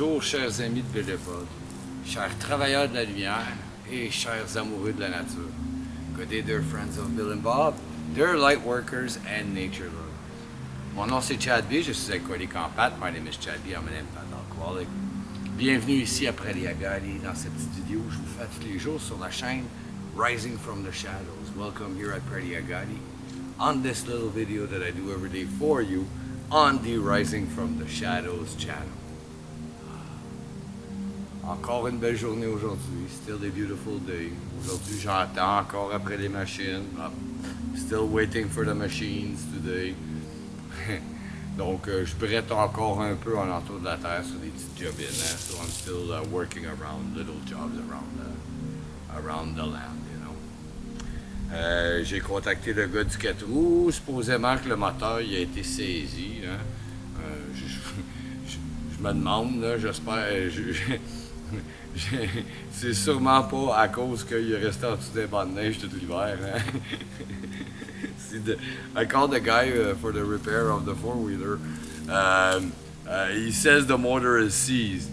Bonjour, chers amis de Bélévole, chers travailleurs de la lumière et chers amoureux de la nature. Good day, dear friends of Bill and Bob, dear light workers and nature lovers. Mon nom c'est Chad B, je suis alcoolique en pâte. My name is Chad B, I'm an empath alcoholic. Bienvenue ici après les Agali dans cette petite vidéo que je vous fais tous les jours sur la chaîne Rising from the Shadows. Welcome here at Pretty Agadi on this little video that I do every day for you on the Rising from the Shadows channel. Encore une belle journée aujourd'hui, still a beautiful day. Aujourd'hui j'entends encore après les machines. Still waiting for the machines today. Donc je brette encore un peu en entour de la terre sur des petites jobines. Hein? So I'm still working around little jobs around the land. J'ai contacté le gars du 4 roues, supposément que le moteur il a été saisi. Hein? Je me demande, là, j'espère. C'est sûrement pas à cause qu'il est resté en dessous des bancs de neige tout l'hiver. Hein? I called the guy for the repair of the four-wheeler. He says the motor is seized.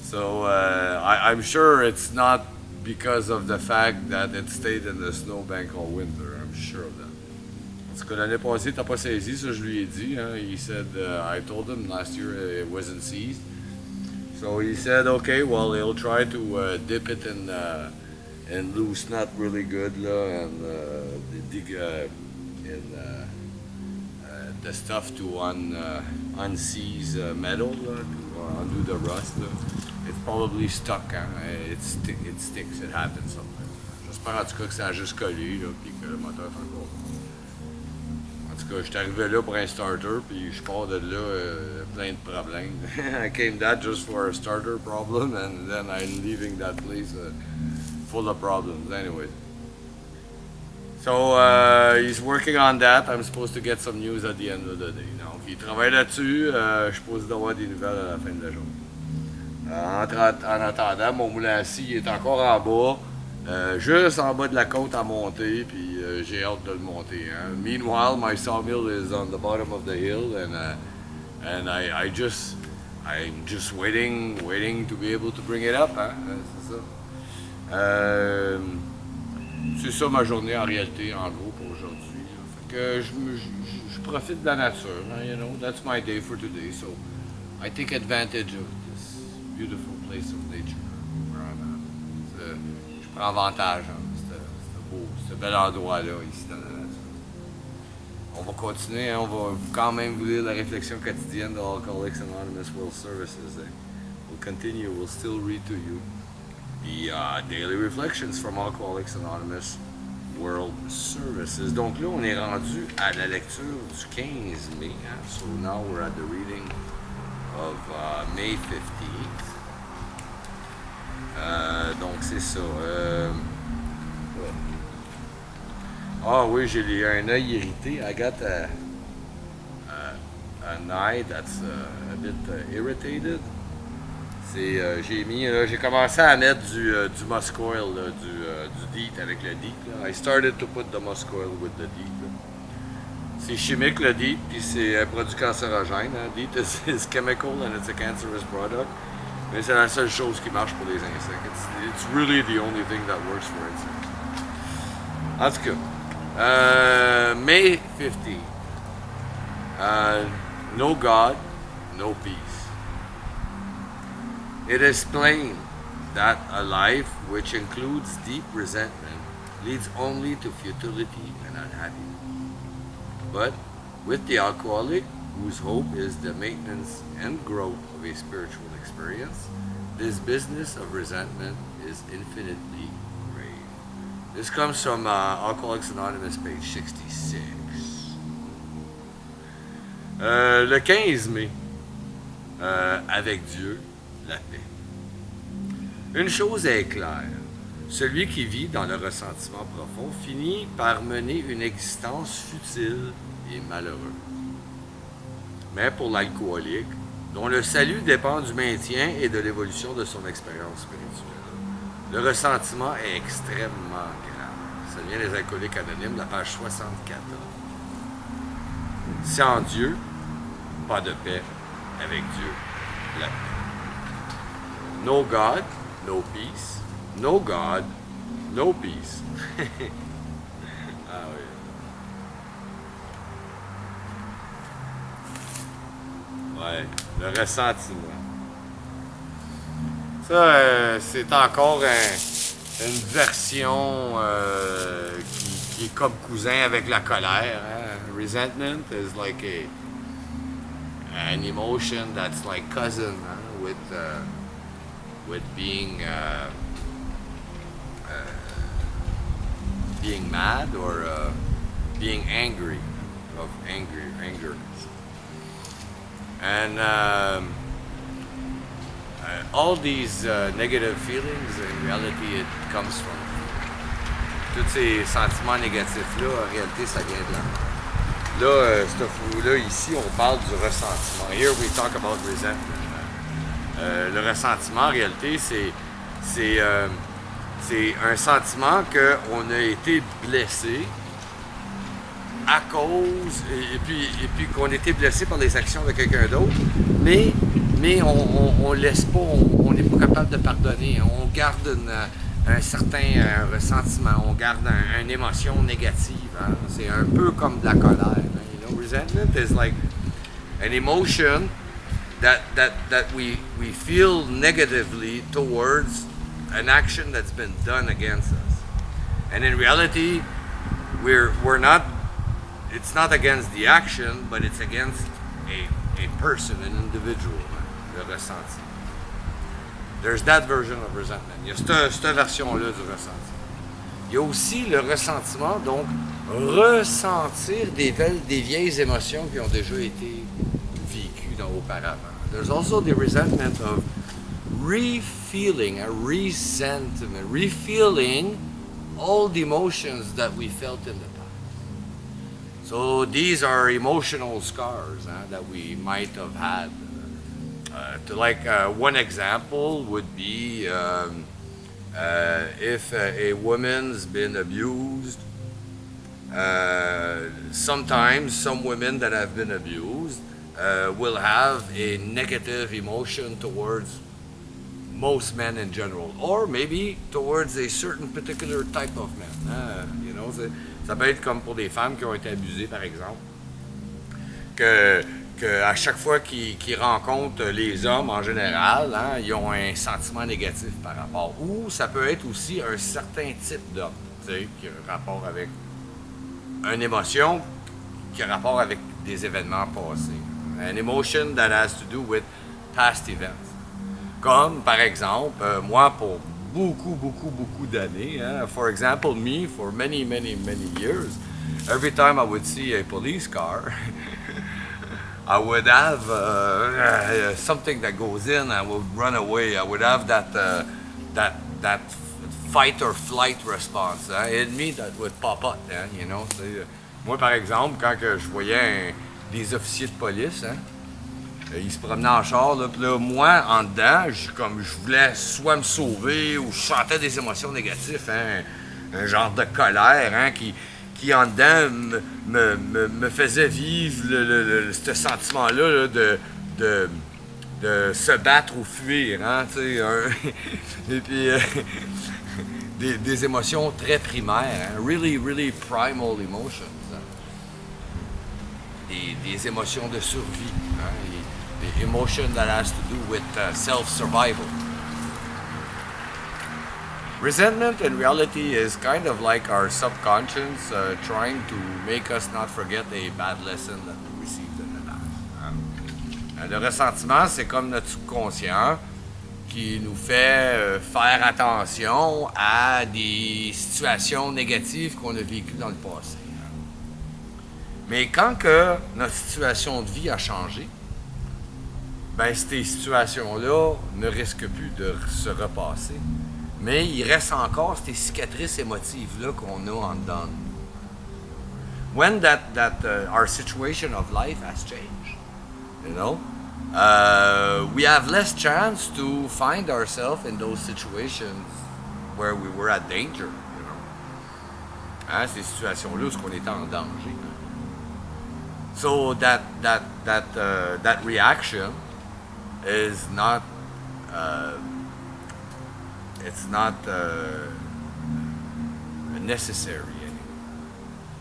So I'm sure it's not because of the fact that it stayed in the snowbank all winter. I'm sure of that. Parce que l'année passée, t'as pas saisi, ça je lui ai dit. Hein? He said, I told him last year it wasn't seized. So he said, okay, well, he'll try to dip it in loose nut really good, là, and the stuff to unseize metal, là, to undo the rust. Là. It's probably stuck, hein? It sticks, it happens sometimes. J'espère en tout cas que ça a juste collé, là, puis que le moteur est encore bon. En tout cas, je suis arrivé là pour un starter, puis je pars de là plein de problèmes. I came that just for a starter problem, and then I'm leaving that place full of problems anyways. So he's working on that. I'm supposed to get some news at the end of the day. Donc, il travaille là-dessus. Je suis supposé d'avoir des nouvelles à la fin de la journée. En attendant, mon moulin à scie est encore en bas, juste en bas de la côte à monter, puis j'ai hâte de le monter. Hein. Meanwhile, my sawmill is on the bottom of the hill, and I'm just waiting to be able to bring it up. Hein. C'est ça. C'est ça ma journée en réalité, en gros, pour aujourd'hui. Fait que je profite de la nature. Hein, you know, that's my day for today, so I take advantage of this beautiful place of nature where I'm at. Je prends avantage de ce bel endroit-là, ici dans la nature. On va continuer, hein, on va quand même vous lire la réflexion quotidienne de Alcooliques Anonymes World Services. We'll continue, we'll still read to you the daily reflections from Alcoholics Anonymous World Services. Donc là, on est rendu à la lecture du 15 mai. Hein? So now we're at the reading of May 15th. Donc c'est ça. Ah oui, j'ai un œil irrité. I got an eye that's a bit irritated. J'ai commencé à mettre du musk oil, là, du DEET avec le DEET. Là. I started to put the musk oil with the DEET. Là. C'est chimique le DEET, puis c'est un produit cancérogène. Hein. DEET is chemical and it's a cancerous product. Mais c'est la seule chose qui marche pour les insectes. It's really the only thing that works for insects. En tout cas, May 15th. No God, no peace. It is plain that a life which includes deep resentment leads only to futility and unhappiness. But with the alcoholic, whose hope is the maintenance and growth of a spiritual experience, this business of resentment is infinitely grave. This comes from Alcoholics Anonymous, page 66. Le 15 mai, avec Dieu, la paix. Une chose est claire, celui qui vit dans le ressentiment profond finit par mener une existence futile et malheureuse. Mais pour l'alcoolique, dont le salut dépend du maintien et de l'évolution de son expérience spirituelle, le ressentiment est extrêmement grave. Ça vient des Alcooliques Anonymes, la page 74. Sans Dieu, pas de paix. Avec Dieu, la paix. No God, no peace. No God, no peace. Ah oui. Ouais, le ressentiment. Ça, c'est encore une version qui est comme cousin avec la colère. Hein? Resentment is like an emotion that's like cousin, huh? With being mad or being angry, of anger. And all these negative feelings, in reality, it comes from tous ces sentiments négatifs-là, en réalité, ça vient de là. Là, là, ici, on parle du ressentiment. Here we talk about resentment. Le ressentiment, en réalité, c'est un sentiment qu'on a été blessé à cause, et puis qu'on a été blessé par les actions de quelqu'un d'autre, mais on laisse pas, on n'est pas capable de pardonner. On garde un certain ressentiment, on garde une émotion négative. Hein? C'est un peu comme de la colère. Hein? You know, resentment is like an emotion that we feel negatively towards an action that's been done against us. And in reality, we're not, it's not against the action, but it's against a person, an individual, le ressenti. There's that version of resentment. Il y a cette version-là du ressenti. Il y a aussi le ressentiment, donc ressentir des vieilles émotions qui ont déjà été vécues auparavant. There's also the resentment of re-feeling, a resentment, re-feeling all the emotions that we felt in the past. So these are emotional scars that we might have had. One example would be if a woman's been abused. Sometimes some women that have been abused will have a negative emotion towards most men in general, or maybe towards a certain particular type of men. You know, ça peut être comme pour des femmes qui ont été abusées, par exemple, que à chaque fois qu'ils rencontrent les hommes en général, hein, ils ont un sentiment négatif par rapport. Ou ça peut être aussi un certain type d'homme, qui a rapport avec une émotion qui a rapport avec des événements passés. An emotion that has to do with past events. Comme, par exemple, moi, pour beaucoup d'années, hein, for example, me, for many years, every time I would see a police car, I would have something that goes in, I would run away. I would have that fight or flight response. Hein, in me, that would pop up. Hein, you know, moi, par exemple, quand que je voyais des officiers de police, hein, ils se promenaient en char, là, puis là, moi, en dedans, je voulais soit me sauver ou je sentais des émotions négatives, hein, un genre de colère, hein, qui en dedans me faisait vivre ce sentiment-là là, de se battre ou fuir, hein, tu sais, et puis des émotions très primaires, hein, really primal emotions, hein, des émotions de survie, hein, the emotion that has to do with self-survival. Resentment in reality is kind of like our subconscious trying to make us not forget a bad lesson that we received in the past. Le ressentiment, c'est comme notre subconscient qui nous fait faire attention à des situations négatives qu'on a vécues dans le passé. Mais quand que notre situation de vie a changé, ben ces situations-là ne risquent plus de se repasser. Mais il reste encore ces cicatrices émotives-là qu'on a en dedans. When our situation of life has changed, you know, we have less chance to find ourselves in those situations where we were at danger, you know. Hein, ces situations-là où on était en danger. So that reaction is not it's not necessary.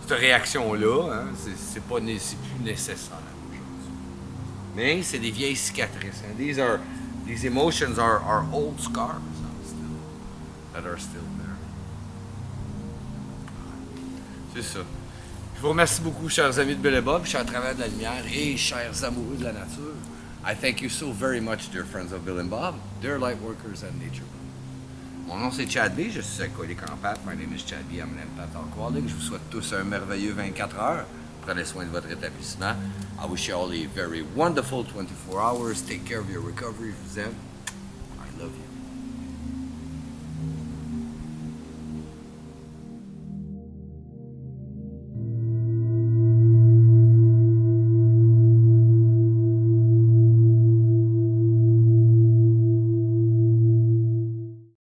Cette réaction-là, hein, c'est plus nécessaire aujourd'hui. Mais c'est des vieilles cicatrices. Hein. These emotions are old scars that are still there. C'est ça. Je vous remercie beaucoup, chers amis de Bill et Bob, chers travailleurs de la lumière et chers amoureux de la nature. I thank you so very much, dear friends of Bill and Bob, dear light workers and nature. Mon nom c'est Chad B, je suis alcoolique en pâte. My name is Chad B, I'm an empath alcoholic. Je vous souhaite tous un merveilleux 24 heures. Prenez soin de votre rétablissement. I wish you all a very wonderful 24 hours. Take care of your recovery. Je vous aime. I love you.